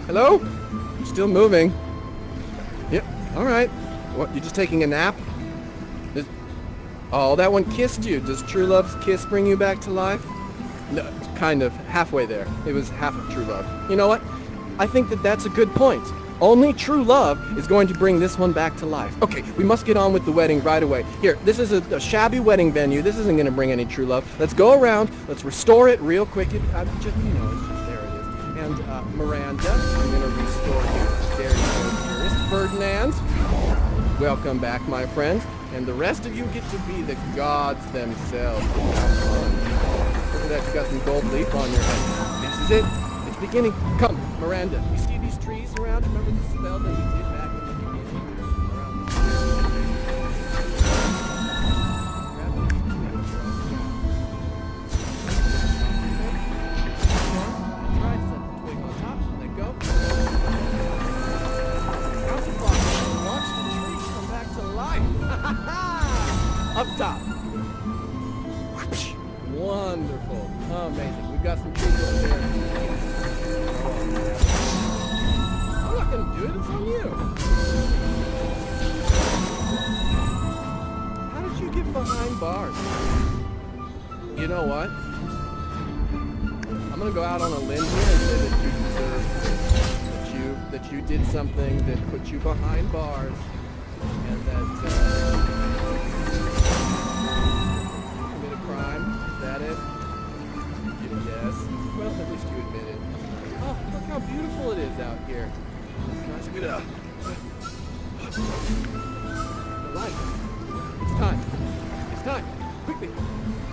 [SPEAKER 3] Hello? You're still moving. Yep, alright. What, you just taking a nap? Oh, that one kissed you. Does true love's kiss bring you back to life? No, kind of. Halfway there. It was half of true love. You know what? I think that's a good point. Only true love is going to bring this one back to life. Okay, we must get on with the wedding right away. Here, this is a shabby wedding venue. This isn't going to bring any true love. Let's go around. Let's restore it real quick. It's just there it is. And Miranda, I'm going to restore you. There you go, dearest. Ferdinand, welcome back, my friends. And the rest of you get to be the gods themselves. Look at that, you got some gold leaf on your head. This is it. It's beginning. Come, Miranda. You see these trees around? Remember the spell that we did back in the beginning? Tried something. Twig on top. Let go. Watch the tree come back to life. Up top. Wonderful. Amazing. We've got some trees over there. I'm not going to do it. It's on you. How did you get behind bars? You know what? I'm going to go out on a limb here and say that you deserve this. That you did something that put you behind bars. And that, commit a crime. Is that it? Yes. Well, at least you admit it. Oh, look how beautiful it is out here. It's nice. Get up. The light. It's time. It's time. Quickly.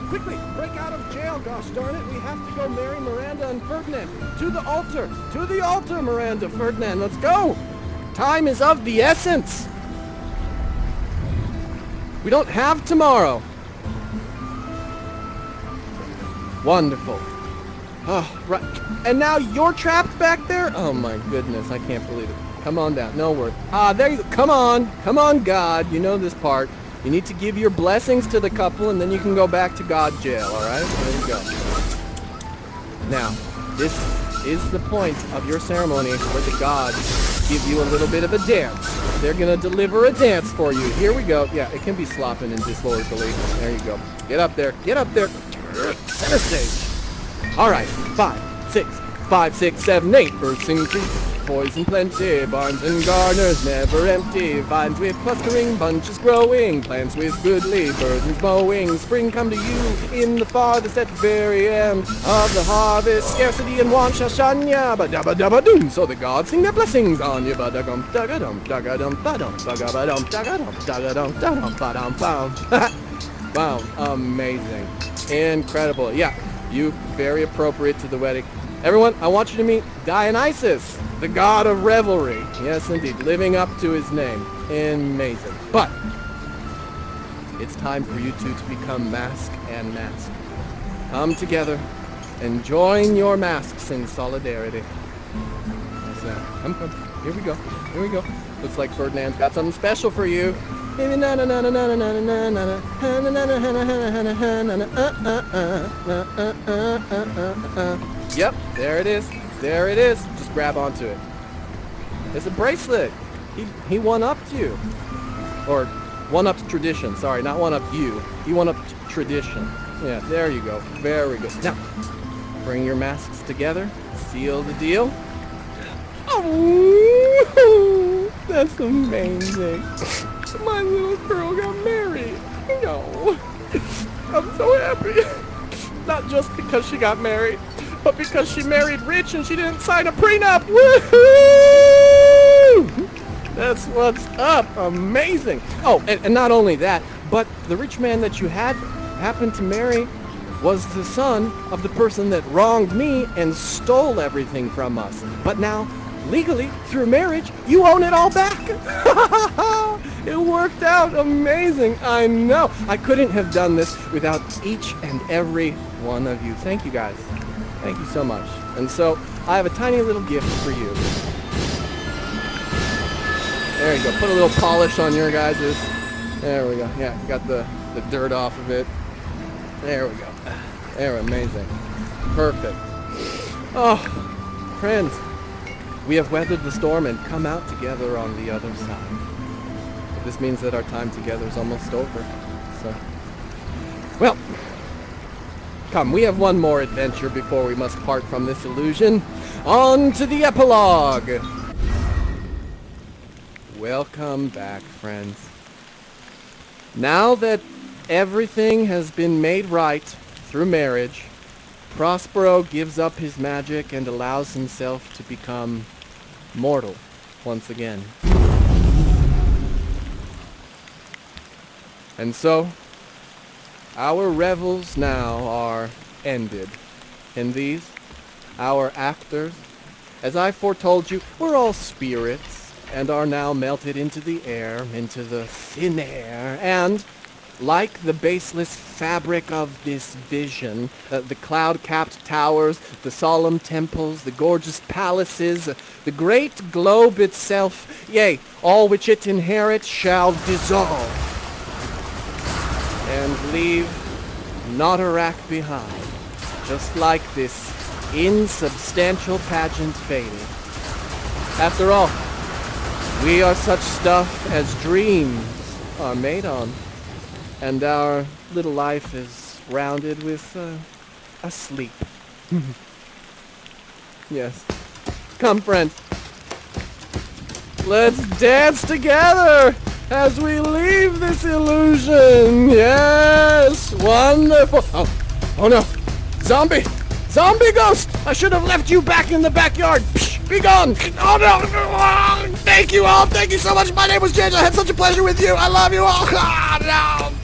[SPEAKER 3] Quickly. Break out of jail, gosh darn it. We have to go marry Miranda and Ferdinand. To the altar. To the altar, Miranda, Ferdinand. Let's go. Time is of the essence. We don't have tomorrow. Wonderful. Oh, right. And now you're trapped back there? Oh my goodness, I can't believe it. Come on down. No word. There you go. Come on. Come on, God. You know this part. You need to give your blessings to the couple, and then you can go back to God jail, alright? There you go. Now, this is the point of your ceremony where the gods give you a little bit of a dance. They're gonna deliver a dance for you. Here we go. Yeah, it can be slopping and disorderly. There you go. Get up there. Get up there. Center stage. Alright, 5, 6, 7, 8. Bursting trees, poison plenty. Barns and garners never empty. Vines with clustering, bunches growing. Plants with goodly burdens mowing. Spring come to you in the farthest at the very end of the harvest. Scarcity and want shall shun ya. Ba-da-ba-da-ba-doom. So the gods sing their blessings on you. Ba-da-gum, da-ga-dum, da-ga-dum, ba-dum, ba-ga-ba-dum, da-ga-dum, da-ga-dum, da-dum, ba-dum, ba-dum. Wow, amazing. Incredible. Yeah, you very appropriate to the wedding. Everyone, I want you to meet Dionysus, the god of revelry. Yes, indeed, living up to his name. Amazing. But it's time for you two to become mask and mask. Come together and join your masks in solidarity. How's that? Come. Here we go. Here we go. Looks like Ferdinand's got something special for you. Yep, there it is. There it is. Just grab onto it. It's a bracelet. He one-upped you. Or one-upped tradition. Sorry, not one-upped you. He one-upped tradition. Yeah, there you go. Very good. Now, bring your masks together. Seal the deal. Oh, that's amazing. My little girl got married. No. I'm so happy. Not just because she got married, but because she married rich and she didn't sign a prenup. Woohoo! That's what's up. Amazing. Oh, and not only that, but the rich man that you happened to marry was the son of the person that wronged me and stole everything from us. But now, legally, through marriage, you own it all back. It worked out amazing. I know. I couldn't have done this without each and every one of you. Thank you, guys. Thank you so much. And so, I have a tiny little gift for you. There you go. Put a little polish on your guys's. There we go. Yeah, got the dirt off of it. There we go. They're amazing. Perfect. Oh, friends, we have weathered the storm and come out together on the other side. This means that our time together is almost over. So, well, come, we have one more adventure before we must part from this illusion. On to the epilogue. Welcome back, friends. Now that everything has been made right through marriage, Prospero gives up his magic and allows himself to become mortal once again. And so, our revels now are ended. And these, our actors, as I foretold you, we're all spirits and are now melted into the air, into the thin air, and like the baseless fabric of this vision, the cloud-capped towers, the solemn temples, the gorgeous palaces, the great globe itself, yea, all which it inherits shall dissolve and leave not a rack behind, just like this insubstantial pageant faded. After all, we are such stuff as dreams are made on. And our little life is rounded with a sleep. Yes. Come, friend. Let's dance together as we leave this illusion. Yes. Wonderful. Oh no. Zombie. Zombie ghost. I should have left you back in the backyard. Psh, be gone. Oh no. Thank you all. Thank you so much. My name was James. I had such a pleasure with you. I love you all. No.